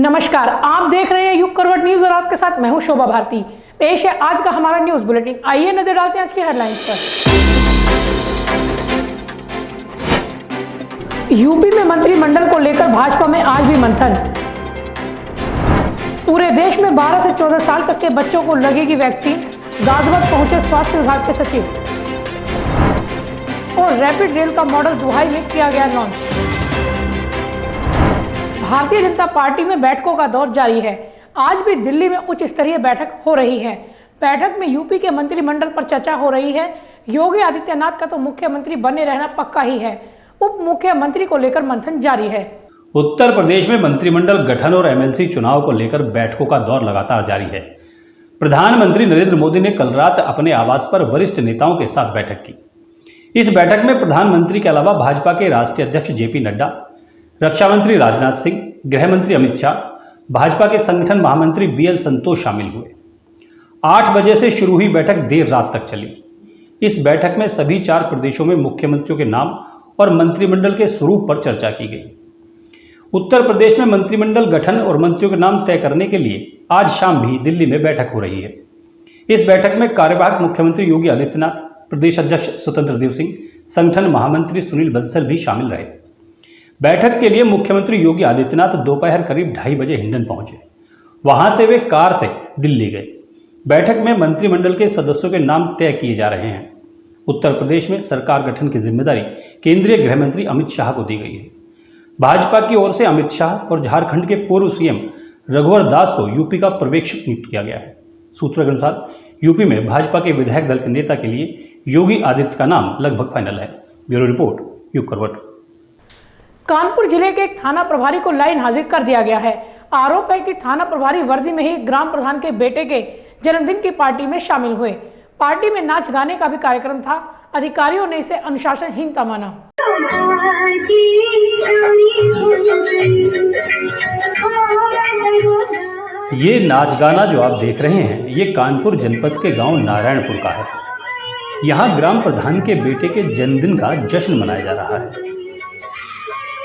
नमस्कार, आप देख रहे हैं युग करवट न्यूज और आपके साथ मैं हूं शोभा भारती। पेश है आज का हमारा न्यूज बुलेटिन। आइए नजर डालते हैं आज की हेडलाइंस पर। यूपी में मंत्रिमंडल को लेकर भाजपा में आज भी मंथन। पूरे देश में 12 से 14 साल तक के बच्चों को लगेगी वैक्सीन, गाजियाबाद पहुंचे स्वास्थ्य विभाग के सचिव। और रैपिड रेल का मॉडल दुहाई में किया गया लॉन्च। भारतीय जनता पार्टी में बैठकों का दौर जारी है। आज भी दिल्ली में उच्च स्तरीय बैठक हो रही है। बैठक में यूपी के मंत्रिमंडल पर चर्चा हो रही है। योगी आदित्यनाथ का तो मुख्यमंत्री बने रहना पक्का ही है। उप मुख्यमंत्री को लेकर मंथन जारी है। उत्तर प्रदेश में मंत्रिमंडल गठन और एमएलसी चुनाव को लेकर बैठकों का दौर लगातार जारी है। प्रधानमंत्री नरेंद्र मोदी ने कल रात अपने आवास पर वरिष्ठ नेताओं के साथ बैठक की। इस बैठक में प्रधानमंत्री के अलावा भाजपा के राष्ट्रीय अध्यक्ष जेपी नड्डा, रक्षा मंत्री राजनाथ सिंह, गृह मंत्री अमित शाह, भाजपा के संगठन महामंत्री बीएल संतोष शामिल हुए। 8 बजे से शुरू हुई बैठक देर रात तक चली। इस बैठक में सभी 4 प्रदेशों में मुख्यमंत्रियों के नाम और मंत्रिमंडल के स्वरूप पर चर्चा की गई। उत्तर प्रदेश में मंत्रिमंडल गठन और मंत्रियों के नाम तय करने के लिए आज शाम भी दिल्ली में बैठक हो रही है। इस बैठक में कार्यवाहक मुख्यमंत्री योगी आदित्यनाथ, प्रदेश अध्यक्ष स्वतंत्र देव सिंह, संगठन महामंत्री सुनील बंसल भी शामिल रहे। बैठक के लिए मुख्यमंत्री योगी आदित्यनाथ दोपहर करीब 2:30 बजे हिंडन पहुंचे। वहां से वे कार से दिल्ली गए। बैठक में मंत्रिमंडल के सदस्यों के नाम तय किए जा रहे हैं। उत्तर प्रदेश में सरकार गठन की जिम्मेदारी केंद्रीय गृह मंत्री अमित शाह को दी गई है। भाजपा की ओर से अमित शाह और झारखंड के पूर्व सीएम रघुवर दास को यूपी का पर्यवेक्षक नियुक्त किया गया है। सूत्रों के अनुसार यूपी में भाजपा के विधायक दल के नेता के लिए योगी आदित्य का नाम लगभग फाइनल है। ब्यूरो रिपोर्ट, युग करवट। कानपुर जिले के एक थाना प्रभारी को लाइन हाजिर कर दिया गया है। आरोप है कि थाना प्रभारी वर्दी में ही ग्राम प्रधान के बेटे के जन्मदिन की पार्टी में शामिल हुए। पार्टी में नाच गाने का भी कार्यक्रम था। अधिकारियों ने इसे अनुशासनहीनता माना। ये नाच गाना जो आप देख रहे हैं, ये कानपुर जनपद के गांव नारायणपुर का है। यहाँ ग्राम प्रधान के बेटे के जन्मदिन का जश्न मनाया जा रहा है।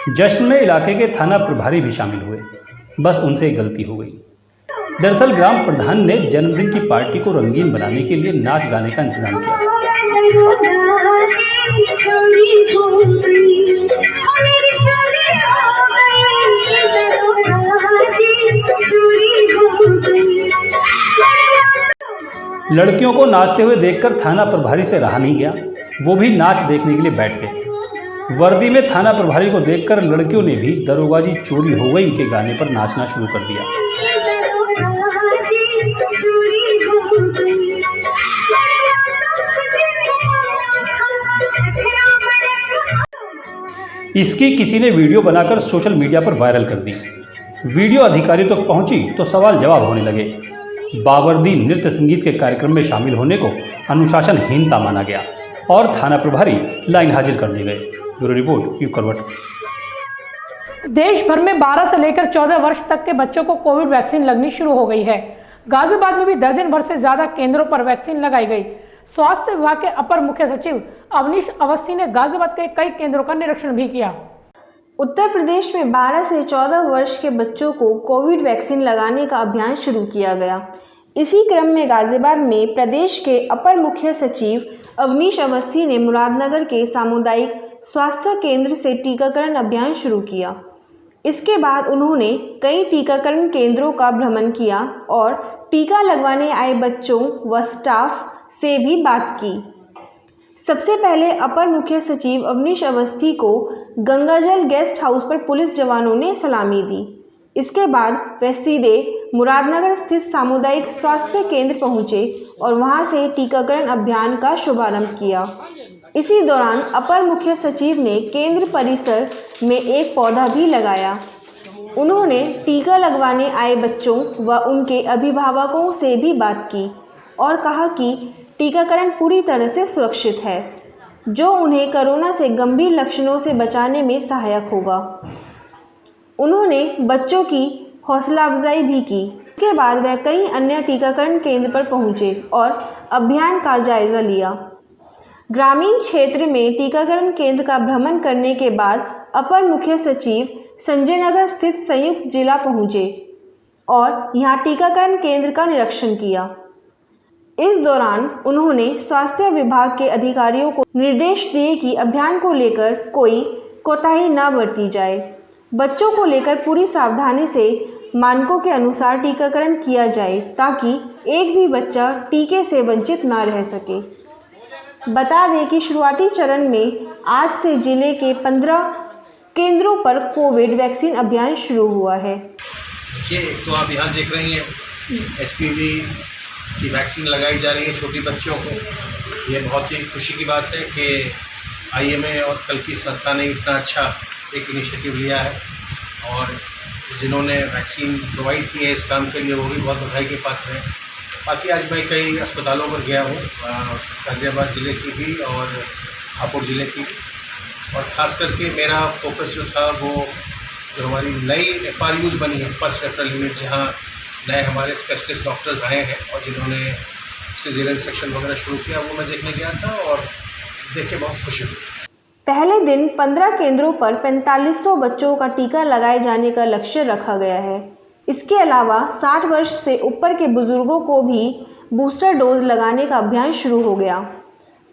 जश्न में इलाके के थाना प्रभारी भी शामिल हुए। बस उनसे गलती हो गई। दरअसल ग्राम प्रधान ने जन्मदिन की पार्टी को रंगीन बनाने के लिए नाच गाने का इंतजाम किया। लड़कियों को नाचते हुए देखकर थाना प्रभारी से रहा नहीं गया। वो भी नाच देखने के लिए बैठ गए। वर्दी में थाना प्रभारी को देखकर लड़कियों ने भी दरोगाजी चोरी हो गई के गाने पर नाचना शुरू कर दिया। इसकी किसी ने वीडियो बनाकर सोशल मीडिया पर वायरल कर दी। वीडियो अधिकारियों तक पहुंची तो सवाल जवाब होने लगे। बावर्दी नृत्य संगीत के कार्यक्रम में शामिल होने को अनुशासनहीनता माना गया और थाना प्रभारी लाइन हाजिर कर दिए गए। ब्यूरो रिपोर्ट, युग करवट। देश भर में 12 से लेकर 14 वर्ष तक के बच्चों को कोविड वैक्सीन लगनी शुरू हो गई है। गाजियाबाद में भी दर्जन भर से ज्यादा केंद्रों पर वैक्सीन लगाई गई। स्वास्थ्य विभाग के अपर मुख्य सचिव अवनीश अवस्थी ने गाजियाबाद के कई केंद्रों का निरीक्षण भी किया। उत्तर प्रदेश में 12 से 14 वर्ष के बच्चों को कोविड वैक्सीन लगाने का अभियान शुरू किया गया। इसी क्रम में गाजियाबाद में प्रदेश के अपर मुख्य सचिव अवनीश अवस्थी ने मुरादनगर के सामुदायिक स्वास्थ्य केंद्र से टीकाकरण अभियान शुरू किया। इसके बाद उन्होंने कई टीकाकरण केंद्रों का भ्रमण किया और टीका लगवाने आए बच्चों व स्टाफ से भी बात की। सबसे पहले अपर मुख्य सचिव अवनीश अवस्थी को गंगाजल गेस्ट हाउस पर पुलिस जवानों ने सलामी दी। इसके बाद वे सीधे मुरादनगर स्थित सामुदायिक स्वास्थ्य केंद्र पहुंचे और वहां से टीकाकरण अभियान का शुभारंभ किया। इसी दौरान अपर मुख्य सचिव ने केंद्र परिसर में एक पौधा भी लगाया। उन्होंने टीका लगवाने आए बच्चों व उनके अभिभावकों से भी बात की और कहा कि टीकाकरण पूरी तरह से सुरक्षित है, जो उन्हें कोरोना से गंभीर लक्षणों से बचाने में सहायक होगा। उन्होंने बच्चों की हौसला अफजाई भी की। इसके बाद वह कई अन्य टीकाकरण केंद्र पर पहुंचे और अभियान का जायजा लिया। ग्रामीण क्षेत्र में टीकाकरण केंद्र का भ्रमण करने के बाद अपर मुख्य सचिव संजय नगर स्थित संयुक्त जिला पहुंचे और यहां टीकाकरण केंद्र का निरीक्षण किया। इस दौरान उन्होंने स्वास्थ्य विभाग के अधिकारियों को निर्देश दिए कि अभियान को लेकर कोई कोताही न बरती जाए। बच्चों को लेकर पूरी सावधानी से मानकों के अनुसार टीकाकरण किया जाए ताकि एक भी बच्चा टीके से वंचित न रह सके। बता दें कि शुरुआती चरण में आज से जिले के 15 केंद्रों पर कोविड वैक्सीन अभियान शुरू हुआ है। देखिए, एक तो आप यहाँ देख रही हैं HPV की वैक्सीन लगाई जा रही है छोटी बच्चों को। ये बहुत ही खुशी की बात है कि IMA और कल की संस्था ने इतना अच्छा एक इनिशिएटिव लिया है और जिन्होंने वैक्सीन प्रोवाइड की है इस काम के लिए वो भी बहुत बधाई के पात्र हैं। बाकी आज मैं कई अस्पतालों पर गया हूँ, गाज़ियाबाद ज़िले की भी और हापुड़ ज़िले की, और ख़ास करके मेरा फोकस जो था वो जो हमारी नई FRUs बनी है, फर्स्ट रेफरल यूनिट, जहाँ नए हमारे स्पेशलिस्ट डॉक्टर्स आए हैं और जिन्होंने सिजेरियन सेक्शन वगैरह शुरू किया, वो मैं देखने गया था और देख के बहुत खुशी हुई। पहले दिन 15 केंद्रों पर 4500 बच्चों का टीका लगाए जाने का लक्ष्य रखा गया है। इसके अलावा 60 वर्ष से ऊपर के बुजुर्गों को भी बूस्टर डोज लगाने का अभियान शुरू हो गया।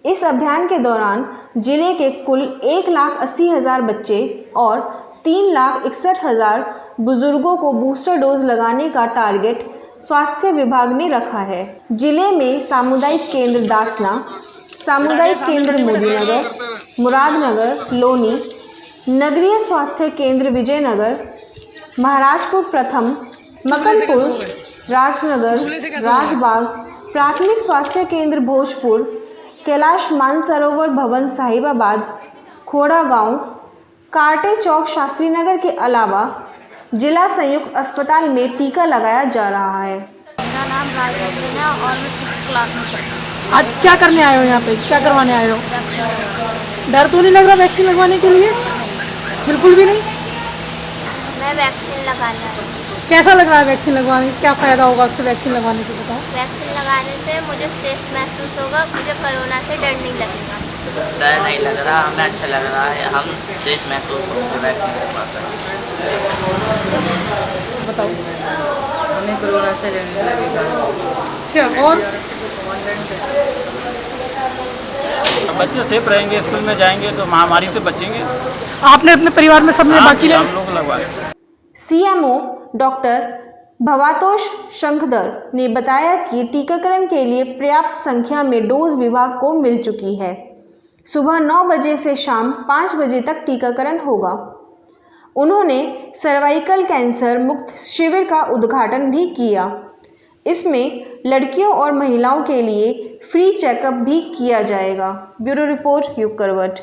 इस अभियान के दौरान जिले के कुल 1,80,000 बच्चे और 3,61,000 बुजुर्गों को बूस्टर डोज लगाने का टारगेट स्वास्थ्य विभाग ने रखा है। जिले में सामुदायिक केंद्र दासना, सामुदायिक केंद्र मोदीनगर, मुरादनगर, लोनी, नगरीय स्वास्थ्य केंद्र विजयनगर, महाराजपुर प्रथम, मकनपुर, राजनगर, राजबाग, प्राथमिक स्वास्थ्य केंद्र भोजपुर, कैलाश मानसरोवर भवन साहिबाबाद, खोड़ा गांव, कार्टे चौक शास्त्री नगर के अलावा जिला संयुक्त अस्पताल में टीका लगाया जा रहा है। मेरा नाम राजेंद्र है और मैं 6th क्लास में पढ़ती हूँ। आज क्या करने आए हो यहाँ पे, क्या करवाने आए हो? डर तो नहीं लग रहा वैक्सीन लगवाने के लिए? बिल्कुल भी नहीं। मैं वैक्सीन लगाने आई हूँ। कैसा लग रहा है वैक्सीन लगवाने? क्या फ़ायदा होगा उससे वैक्सीन लगाने से, बताओ। वैक्सीन लगाने से मुझे सेफ महसूस होगा, मुझे कोरोना से डर नहीं लगेगा। डर नहीं लग रहा, हमें अच्छा लग रहा है, हम सेफ महसूस होंगे वैक्सीन लगवा कर। बताओ। हमें कोरोना से डर नहीं लगेगा। अच्छा, और बच्चे सेफ रहेंगे, स्कूल में जाएंगे तो महामारी से बचेंगे। आपने अपने परिवार में सबने बाकी हम लोग लगवाए। CMO डॉक्टर भवातोष शंखधर ने बताया कि टीकाकरण के लिए पर्याप्त संख्या में डोज विभाग को मिल चुकी है। सुबह 9 बजे से शाम 5 बजे तक टीकाकरण होगा। उन्होंने सर्वाइकल कैंसर मुक्त शिविर का उद्घाटन भी किया। इसमें लड़कियों और महिलाओं के लिए फ्री चेकअप भी किया जाएगा। ब्यूरो रिपोर्ट युग करवट।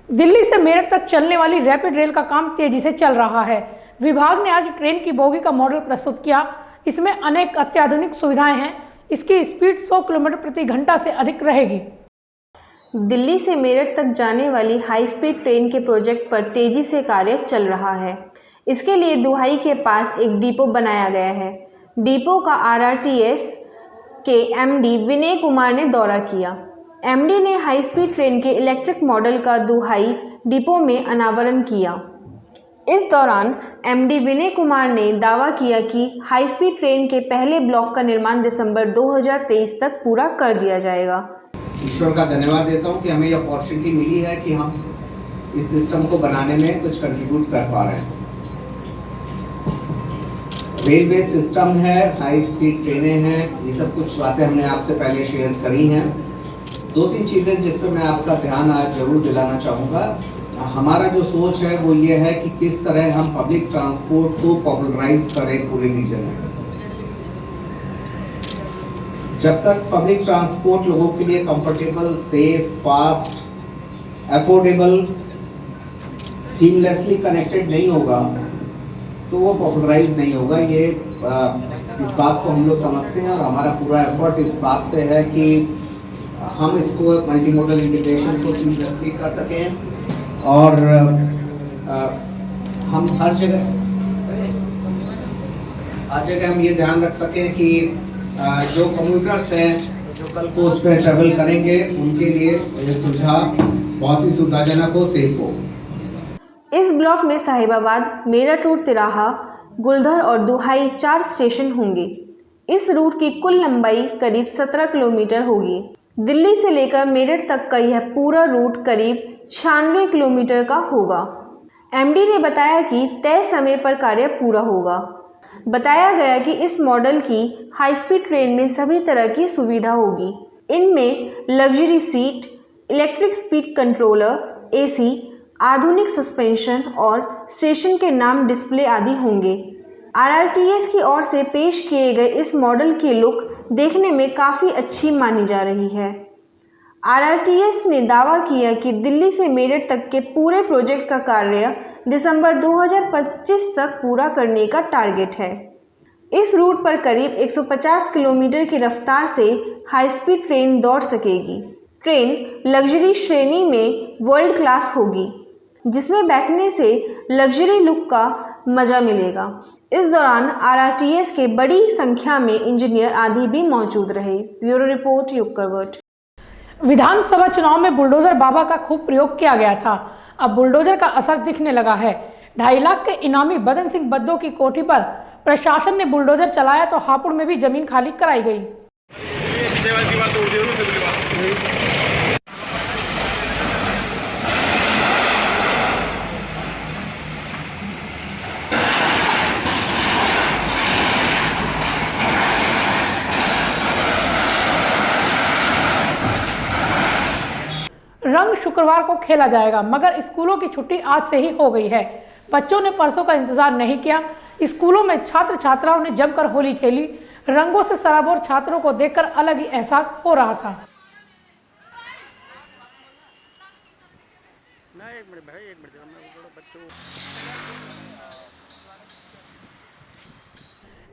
दिल्ली से मेरठ तक चलने वाली रैपिड रेल का काम तेजी से चल रहा है। विभाग ने आज ट्रेन की बोगी का मॉडल प्रस्तुत किया। इसमें अनेक अत्याधुनिक सुविधाएं हैं। इसकी स्पीड 100 किलोमीटर प्रति घंटा से अधिक रहेगी। दिल्ली से मेरठ तक जाने वाली हाई स्पीड ट्रेन के प्रोजेक्ट पर तेजी से कार्य चल रहा है। इसके लिए दुहाई के पास एक डिपो बनाया गया है। डिपो का RRTS के MD विनय कुमार ने दौरा किया। MD ने हाई स्पीड ट्रेन के इलेक्ट्रिक मॉडल का दुहाई डिपो में अनावरण किया। इस दौरान MD विनय कुमार ने दावा किया कि हाई स्पीड ट्रेन के पहले ब्लॉक का निर्माण दिसंबर 2023 तक पूरा कर दिया जाएगा। ईश्वर का धन्यवाद देता हूँ कि हमें ये अपॉर्चुनिटी मिली है कि हम इस सिस्टम को बनाने में कुछ कंट्रीब्यूट कर पा रहे हैं। रेलवे सिस्टम है, हाई स्पीड ट्रेनें हैं, ये सब कुछ बातें हमने आपसे पहले शेयर करी हैं। 2-3 चीज़ें जिस पर मैं आपका ध्यान आज जरूर दिलाना चाहूँगा। हमारा जो सोच है वो ये है कि किस तरह हम पब्लिक ट्रांसपोर्ट को पॉपुलराइज करें पूरे रीजन में। जब तक पब्लिक ट्रांसपोर्ट लोगों के लिए comfortable, safe, fast, affordable, seamlessly connected नहीं होगा तो वो पॉपुलराइज नहीं होगा। ये इस बात को हम लोग समझते हैं और हमारा पूरा एफर्ट इस बात पे है कि हम इसको मल्टी मोडल इंटीग्रेशन को सीमलेसली कर सकें और हम हर जगह हम ये ध्यान रख सकें कि जो कम्यूटर्स हैं जो कल को उस पर ट्रैवल करेंगे उनके लिए ये सुविधा बहुत ही सुविधाजनक हो, सेफ हो। इस ब्लॉक में साहिबाबाद, मेरठ रोड तिराहा, गुलधर और दुहाई 4 स्टेशन होंगे। इस रूट की कुल लंबाई करीब 17 किलोमीटर होगी। दिल्ली से लेकर मेरठ तक का यह पूरा रूट करीब 96 किलोमीटर का होगा। एमडी ने बताया कि तय समय पर कार्य पूरा होगा। बताया गया कि इस मॉडल की हाई स्पीड ट्रेन में सभी तरह की सुविधा होगी। इनमें luxury seat, electric speed controller, AC, आधुनिक सस्पेंशन और स्टेशन के नाम डिस्प्ले आदि होंगे। आरआरटीएस की ओर से पेश किए गए इस मॉडल की लुक देखने में काफ़ी अच्छी मानी जा रही है। आरआरटीएस ने दावा किया कि दिल्ली से मेरठ तक के पूरे प्रोजेक्ट का कार्य दिसंबर 2025 तक पूरा करने का टारगेट है। इस रूट पर करीब 150 किलोमीटर की रफ्तार से हाई स्पीड ट्रेन दौड़ सकेगी। ट्रेन लग्जरी श्रेणी में वर्ल्ड क्लास होगी, जिसमें बैठने से लग्जरी लुक का मजा मिलेगा। इस दौरान आरआरटीएस के बड़ी संख्या में इंजीनियर आदि भी मौजूद रहे। ब्यूरो रिपोर्ट, युग करवट। विधानसभा चुनाव में बुलडोजर बाबा का खूब प्रयोग किया गया था। अब बुलडोजर का असर दिखने लगा है। 2.5 लाख के इनामी बदन सिंह बद्दो की कोठी पर प्रशासन ने बुलडोजर चलाया तो हापुड़ में भी जमीन खाली कराई गई। रंग शुक्रवार को खेला जाएगा, मगर स्कूलों की छुट्टी आज से ही हो गई है। बच्चों ने परसों का इंतजार नहीं किया। स्कूलों में छात्र छात्राओं ने जमकर होली खेली। रंगों से सराबोर छात्रों को देखकर अलग ही एहसास हो रहा था।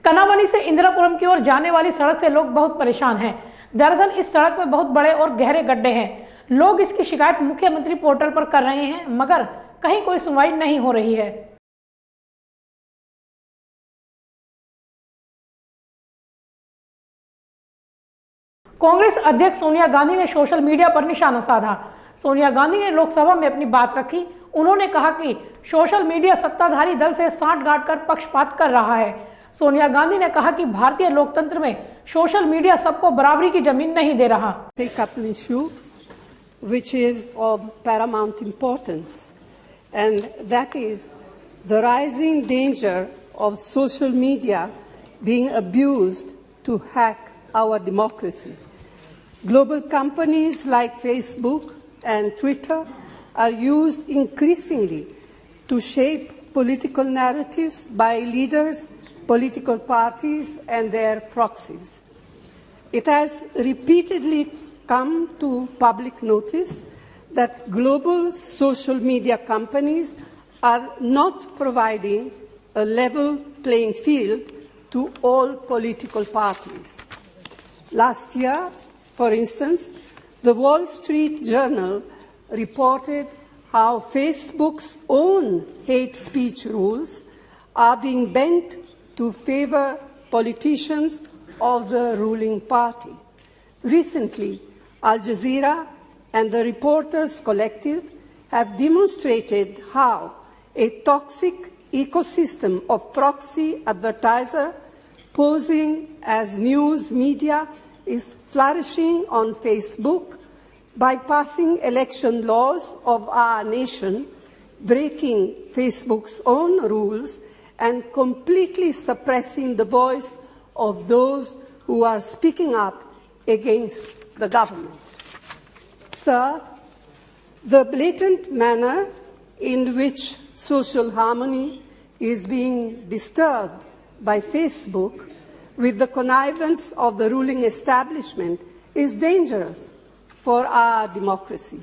कनावनी से इंदिरापुरम की ओर जाने वाली सड़क से लोग बहुत परेशान हैं। दरअसल इस सड़क में बहुत बड़े और गहरे गड्ढे हैं। लोग इसकी शिकायत मुख्यमंत्री पोर्टल पर कर रहे हैं, मगर कहीं कोई सुनवाई नहीं हो रही है। कांग्रेस अध्यक्ष सोनिया गांधी ने सोशल मीडिया पर निशाना साधा। सोनिया गांधी ने लोकसभा में अपनी बात रखी। उन्होंने कहा कि सोशल मीडिया सत्ताधारी दल से सांठ-गांठ कर पक्षपात कर रहा है। सोनिया गांधी ने कहा कि भारतीय लोकतंत्र में सोशल मीडिया सबको बराबरी की जमीन नहीं दे रहा। Which is of paramount importance, and that is the rising danger of social media being abused to hack our democracy. Global companies like Facebook and Twitter are used increasingly to shape political narratives by leaders, political parties, and their proxies. It has repeatedly come to public notice that global social media companies are not providing a level playing field to all political parties. Last year, for instance, the Wall Street Journal reported how Facebook's own hate speech rules are being bent to favor politicians of the ruling party. Recently, Al Jazeera and the Reporters Collective have demonstrated how a toxic ecosystem of proxy advertiser posing as news media is flourishing on Facebook, bypassing election laws of our nation, breaking Facebook's own rules, and completely suppressing the voice of those who are speaking up against the government. Sir, the blatant manner in which social harmony is being disturbed by Facebook with the connivance of the ruling establishment is dangerous for our democracy.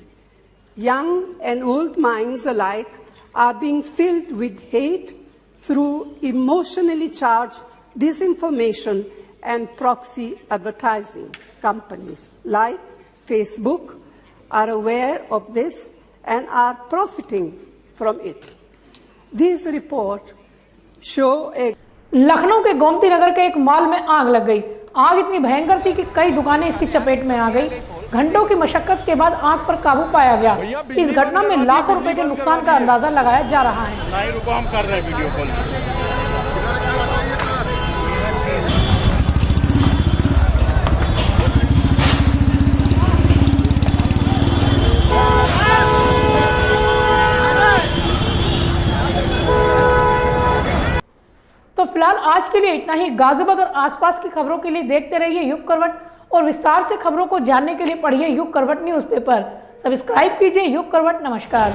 Young and old minds alike are being filled with hate through emotionally charged disinformation and proxy advertising. Companies like Facebook are aware of this and are profiting from it. These reports show a Lucknow के गोमती नगर के एक mall में आग लग गई। आग इतनी भयंकर थी कि कई दुकानें इसकी चपेट में आ गई। घंटों की मशक्कत के बाद आग पर काबू पाया गया। इस घटना में लाखों रुपए के नुकसान का अंदाजा लगाया जा रहा है। फिलहाल आज के लिए इतना ही। गाजियाबाद और आसपास की खबरों के लिए देखते रहिए युग करवट और विस्तार से खबरों को जानने के लिए पढ़िए युग करवट न्यूज़पेपर। सब्सक्राइब कीजिए युग करवट। नमस्कार।